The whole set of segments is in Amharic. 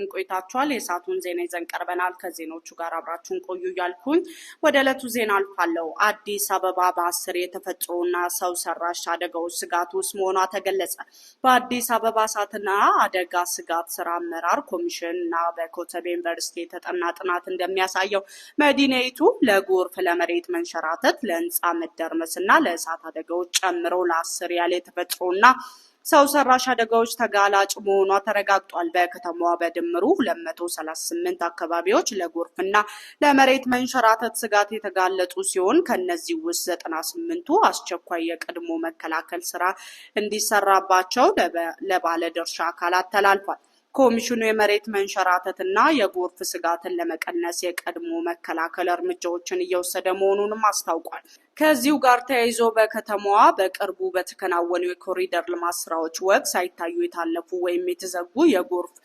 እንደምን ቆይታችኋል? የሰዓቱን ዜና ይዘን ቀርበናል። ከዜናዎቹ ጋር አብራችሁን ቆዩ እያልኩኝ ወደ ዕለቱ ዜና አልፋለሁ። አዲስ አበባ በ10 የተፈጥሮና ሰው ሰራሽ አደጋዎች ስጋት ውስጥ መሆኗ ተገለጸ። በአዲስ አበባ እሳትና አደጋ ስጋት ስራ አመራር ኮሚሽን እና በኮተቤ ዩኒቨርሲቲ የተጠና ጥናት እንደሚያሳየው መዲናይቱ ለጎርፍ፣ ለመሬት መንሸራተት፣ ለህንፃ መደርመስና ለእሳት አደጋዎች ጨምሮ ለ10 ያለ የተፈጥሮና ሰው ሰራሽ አደጋዎች ተጋላጭ መሆኗ ተረጋግጧል። በከተማዋ በድምሩ 238 አካባቢዎች ለጎርፍና ለመሬት መንሸራተት ስጋት የተጋለጡ ሲሆን ከነዚህ ውስጥ 98ቱ አስቸኳይ የቀድሞ መከላከል ስራ እንዲሰራባቸው ለባለድርሻ አካላት ተላልፏል። ኮሚሽኑ የመሬት መንሸራተትና የጎርፍ ስጋትን ለመቀነስ የቀድሞ መከላከል እርምጃዎችን እየወሰደ መሆኑንም አስታውቋል። ከዚሁ ጋር ተያይዞ በከተማዋ በቅርቡ በተከናወኑ የኮሪደር ልማት ስራዎች ወቅት ሳይታዩ የታለፉ ወይም የተዘጉ የጎርፍ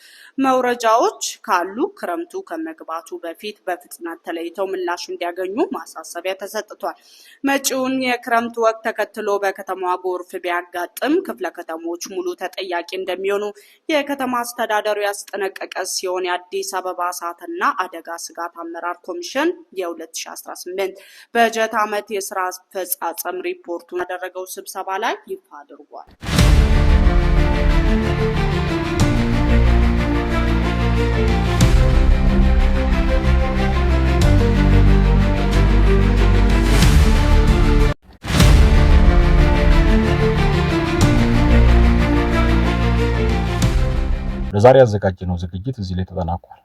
መውረጃዎች ካሉ ክረምቱ ከመግባቱ በፊት በፍጥነት ተለይተው ምላሽ እንዲያገኙ ማሳሰቢያ ተሰጥቷል። መጪውን የክረምት ወቅት ተከትሎ በከተማዋ ጎርፍ ቢያጋጥም ክፍለ ከተሞች ሙሉ ተጠያቂ እንደሚሆኑ የከተማ አስተዳደሩ ያስጠነቀቀ ሲሆን የአዲስ አበባ እሳትና አደጋ ስጋት አመራር ኮሚሽን የ2018 በጀት ዓመት የስራ አፈጻጸም ሪፖርቱን ያደረገው ስብሰባ ላይ ይፋ አድርጓል። ለዛሬ ያዘጋጀነው ዝግጅት እዚህ ላይ ተጠናቋል።